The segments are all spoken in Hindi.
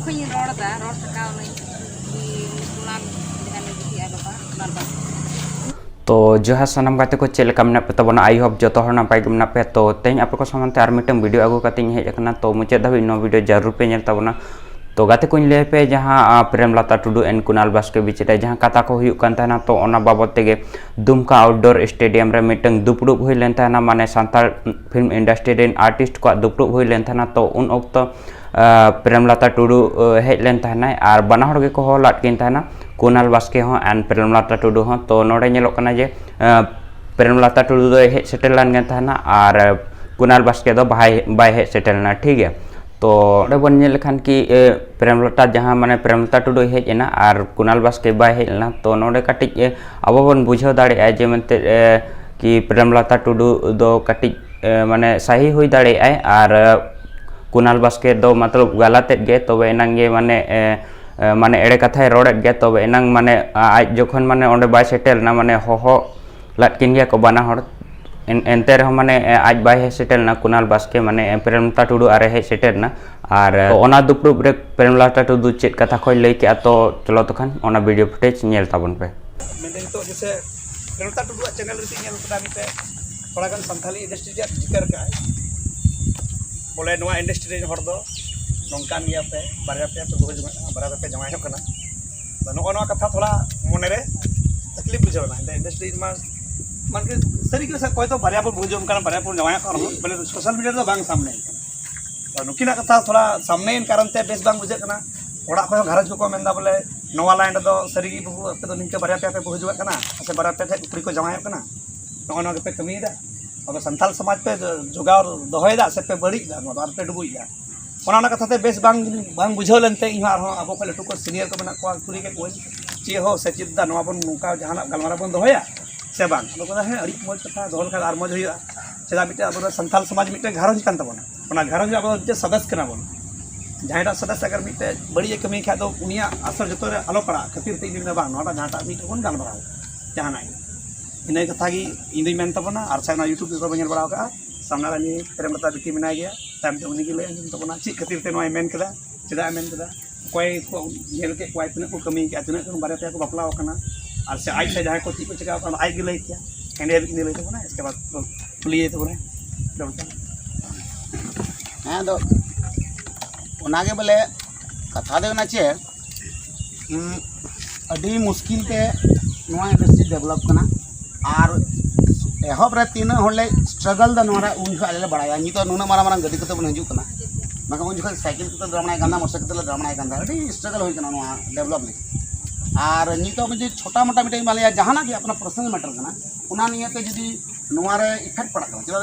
खन रोड़ा रोड सकाव नहीं Kunal dengan lebih ada pak Kunal बस तो जहाँ सामान गाते को चेक मेना पे तबना आई होप जो नपाय मेना पे तो तेज आप सामने और मिट्टन वीडियो आगू करते हेजना तो मुचाद धाबी नो वीडियो जरूर पे नेल तबना तो गाते को लय पे जहाँ प्रेमलता टुडू एंड कुनाल बास्के बीच रे जहाँ कथा को हुयुक कान तहना तो ओना बाबत तेगे दुमका आउटडोर स्टेडियम रे मिट्टन दुपड़ुब हुई लेन तहना माने सान्ताल फिल्म इंडस्ट्री रेन आर्टिस्ट को दुपड़ुब हुई लेन तहना तो उन ऑक्तो प्रेमलता टुडू हेज लेन तहना और बाना हड़ गे को लाट किन तहना कुनाल बास्के हो एंड प्रेमलता टुडू हो तो नोडे नेलोक कना जे प्रेमलता टुडू दो हेज सेटल लान गेन तहना और कुनाल बास्के दो बाय हेज सेटलना ठीक है तो ओडे बन नेल खान की प्रेमलता जहाँ माने प्रेमलता टुडू हेज एना और कुनाल बास्के बाय हेज लेना तो नोडे काटिज अब बन बुझाव दाड़े जे मेनते कि प्रेमलता टुडू दो काटिज माने सही हुई दाड़े और कुनाल बास्के दो मतलब गलत गे तबे एनांग गे माने माने एड़े कथाय रोड़ेद गे तबे एनांग माने आज जोखन माने ओंडे बाय सेटल ना माने होहो लाटकिन गे को बाना हड़ एनते रह माने आज बाय हे सेटल ना कुनाल बास्के माने प्रेमलता टुडू आरे हे सेटल ना और ओना दुपड़ुब रे प्रेमलता टुडू चेक कथा खय लई के तो चलो तो खान ओना वीडियो फुटेज नेल ताबन पे मेंदे तो जैसे प्रेमलता टुडू चैनल रे नेल कदा मिते थोड़ा गान संथाली इंडस्ट्री रे जिकर का बोले नवा इंडस्ट्री रे हर दो नोंकान गया पे बारया पे तो बारया पे जमाय होकना तो नो कथा थोड़ा मने रे तकलीफ बुझावना इंडस्ट्री मा मान के सरी के कोई तो बारया पर बुझो उनका बारया पर जमाय कर बोले सोशल मीडिया तो बांग सामने तो नुकिना कथा थोड़ा सामने इन कारण ते बेस बांग बुझे कना ओड़ा को घरज को मेंदा बोले नवा लाइन दो सरी की बहु पे तो निके बारया पे बुझो कना से बारया पे कुकरी को जमाय कना नो के पे कमी दा अब संथाल समाज पे जोगाव दोहयदा से पे बड़ी दा और पे डुबुइया ओना कथा ते बेस बांग बुझाव लेनते इन अब को लटू को सीनियर को मेना को कुरी के कोई चे हो से चिद्दा नवा बन नुका जहां गलमारा बन दोहया से बांग तो है अड़ी मज कथा दोहल खा आर मज हुआ चेदा मिटे अब संथाल समाज मिटे घरज कान तबना ओना घरज अब मिटे सदस्य कना बन जहां सदस्य अगर मिटे बड़ी कमी खा तो उनिया असर जतो रे आलो पड़ा खातिर ते इन बांग नोटा जहां मिटे बन गलमारा जहां इन कथा की इन मेन तबना और से यूट्यूब पे बन बड़ा का सामना रानी प्रेमलता बिटी मेना गया टाइम ते उनी के ले अंजम तबना ची खातिर ते नोय मेन कदा चेदा मेन कदा कोई को नेल के कोई तने को कमी के तने को बारे पे को बपला होकना और से आई से जहां को ची को चका आई के ले किया एंडे बिकनी ले तबना इसके बाद पुलिये तबना हाँ तो उनागे बोले कथा दे ना चे अभी मुश्किल ते नोआ इंडस्ट्री डेवलप करना और एहब रे तीन हड़ले स्ट्रगल दा नोरा उन आले बड़ाया नी तो नुना मारा मारा गड्डी कते बन हजू कना मका उन जखन साइकिल कते द्रमणाय गंदा मोटरसाइकिल कते द्रमणाय गंदा अभी स्ट्रगल होई कना नोआ डेवलप ले और नी तो मुझे छोटा मोटा मिटे मालिया जहाना कि अपना पर्सनल मैटर कना उना नियते जदी नोआ रे इफेक्ट पड़ा कना चलो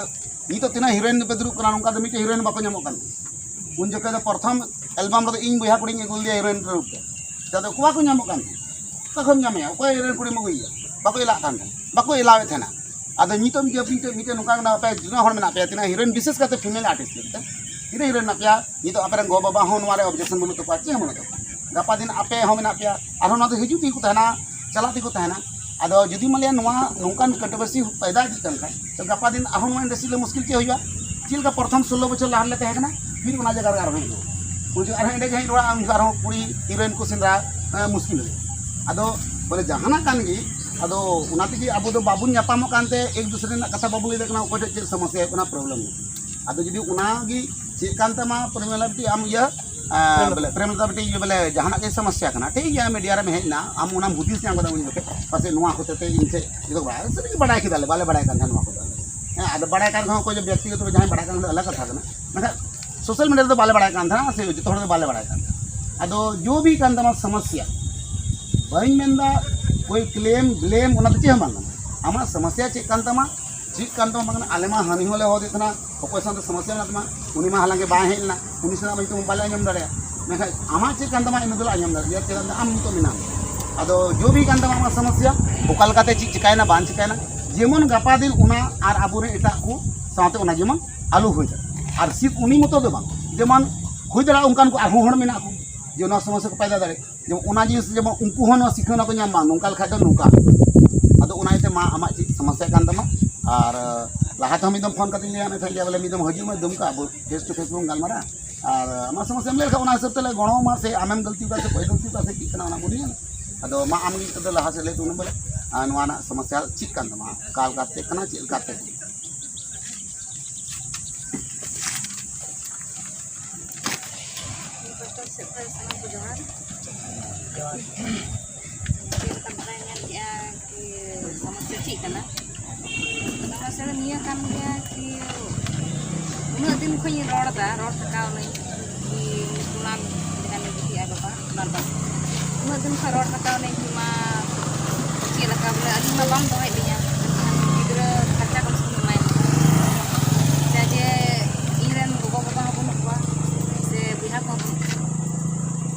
नी तो तीना हीरोइन पे दुरुब कना उनका तो मिटे हीरोइन बाको नामो कना उन जके प्रथम एल्बम रे इन बया कुड़ी गुल दिया हीरोइन रूप के दादा कुवा को नामो कना तखम नामे कोई हीरोइन कुड़ी मगुइया बाको इला कान बाको इलावे थेना आदो नितम जे मिटे नुका ना पे जुना हर मेना पे तिना हीरोइन विशेष करते फीमेल आर्टिस्ट लेते तिना हीरोइन ना पे नितो आपरे गो बाबा हो नवारे ऑब्जेक्शन बोलो तो पाचे हम तो गपा दिन आपे हो मेना पे आरो ना तो हिजुती को तहना चलाती को तहना आदो जदी मलिया नुवा नुकान कंट्रोवर्सी पैदा दी कन तो गपा दिन आहो नुवा इंडस्ट्री ले मुश्किल के होइबा चिल का प्रथम 16 बछर लाहन ले तहना फिर उना जगह आरो हो जो आरो एंडे जही रोड़ा आरो पूरी हीरोइन को सिनरा मुश्किल आदो बोले जहाना कान गी अदो उनाते कि अब बाबू नापामो कानते एक दूसरे ना कथा बाबू लेदे कना ओकोटे चे समस्या कना प्रॉब्लम अदो जदी उनागी चे कानते मा प्रेमलता आम या बोले प्रेमलता बिटी बोले जहाना के समस्या कना ठीक या मीडिया रे हेजना आम उनाम हुदिस नाम कदा उन लोके पासे नुवा होते इनसे जो बड़ा सरी बड़ा कि दाले बाले बड़ा कान नुवा को अदो बड़ा कान को जो व्यक्तिगत जहां बड़ा कान अलग कथा कना मगर सोशल मीडिया तो बाले बड़ा कान था से जो थोड़ा बाले बड़ा कान अदो जो भी कान तमा समस्या बइन मेंदा कोई क्लेम ब्लेम उना चे हम आमा समस्या चे कान तमा ची कान तमा मगन आलेमा हानि होले हो देतना कोई संत समस्या ना तमा उनी मा हालांगे बा हेलना उनी सना मैं तो बाले आंजम दाड़े मैं आमा चे कान तमा इन दुला आंजम दाड़े चे आम तो मिना अदो जो भी कान तमा आमा समस्या ओकाल काते ची चिकायना बान चिकायना जेमन गपा दिन उना आर आबुरे एटा को साथे उना जेमन आलू होय आर सिर्फ उनी मतो दो बां जेमन होय दरा उनकान को आरहु हण मिना को जो ना समस्या को पैदा दाड़े जो उना जिस जब उनको हो ना सिखना को नाम नोकाल खादो नोका अदो उनाइते मा आमा ची समस्या कान तमा और लाहा तो हम एकदम फोन करते लिया ना बोले एकदम हजू में दुमका फेस टू फेस में गलमारा और आम समस्या ले लेखा हिसाब से गणो मा से आमेम गलती का से कोई गलती का से कितना ना बोलिए ना अदो मा आम गी लहा से ले तुन बोले नवाना समस्या चिक कान तमा काल काते कना चिल काते समस्या चीज करना समस्या निया kan dia ki unak din ko ni rod takau ni di tulan dengan lebih ada apa tulan bas unak din ko rod takau ni cuma kecil lah kabel ali ma bang toh dia kira kaca kan semua main jadi iran bawa pun apa se pihak ko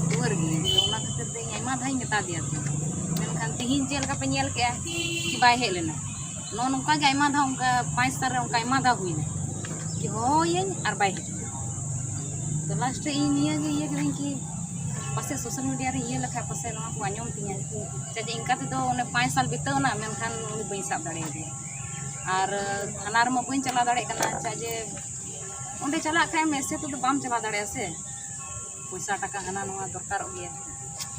dua lagi unak kete dia ma dhai ngeta dia kan tihin jel ka penyel ke ki bai he lena no nongka ga ima dha onka 5 star re onka ima dha huina ki hoyen ar bai to last ini ge ye kren ki pase social media re ye lakha pase no ko anyom tinya jadi ingka te do one 5 साल bitau na menkan uni bai sab dare ge ar thanar ma bai chala dare kana chaje onde chala khay mese to bam chala dare ase paisa taka hana no dorkar ge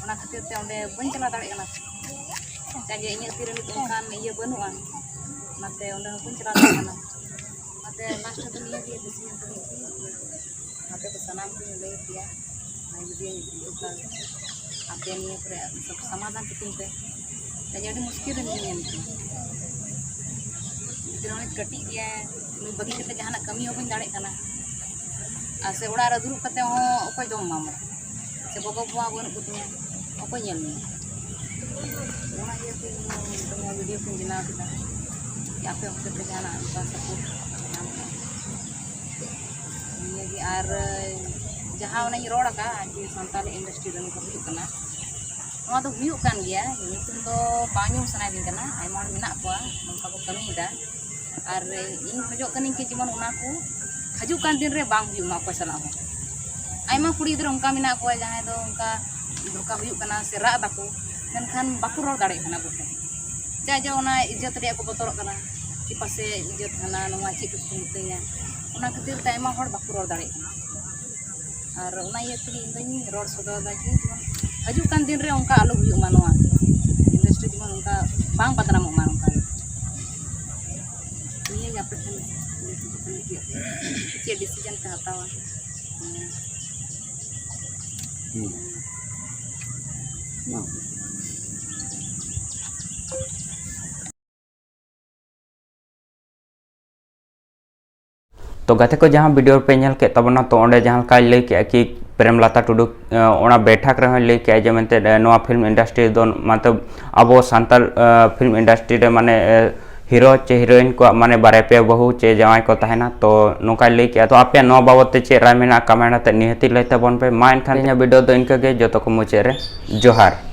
ona khatir te onde bai chala dare kana chaje inya tiren kan iye banuan mate onda pun cerita kana mate last tu ni dia decision tu mate ke sanam tu le dia ai dia itu kan apa ni pre समाधान कितने पे jadi मुश्किल नहीं है इतना कटी गया मैं बगी कते जहाना कमी हो बन दाड़े kana ase ora ra duru kate ho okoy jom mama se bogo buah bon kutunya okoy nyel ni ona ye tu video pun jina kita ya apa yang kita jalan bahasa pun ini ar jaha ona ni roda ka di santali industri dan ko hidup kana no to huyuk kan dia ini pun to panyu sanai din kana ai mon minak ko nongka ko kami da ar ini khojok kaning ke jeman ona ko haju kan din re bang huyuk ma ko sala ho ai ma kuri idro onka minak ko jaha do onka doka huyuk kana sera da ko menkhan baku rol dare kana bo jaja ona izzat re ko botor kana di pase izzat hana noma chik ko mitenya ona khatir ta ema hor baku rol dare ar ona ye tigi indani rol sodo da ki haju kan din re onka alu huyuk manoa industri di onka bang padana mo man onka ini ya pe ini decision ka hatawa तो गाते को जहाँ वीडियो पे नल के तबना तो ओंडे जहाँ का लई के कि प्रेमलता टुडू ओना बैठक रहे लई के जे मनते नोआ फिल्म इंडस्ट्री दो मतलब अब सांताल फिल्म इंडस्ट्री रे माने हीरो चे हीरोइन को माने बारे पे बहु चे जवाई को तहना तो नोका लई के तो आपे नो बाबत चे राय मेना कमेंट ते निहती लैते बन पे मा एनखान वीडियो दो इनके जो तो को मुचे रे जोहार।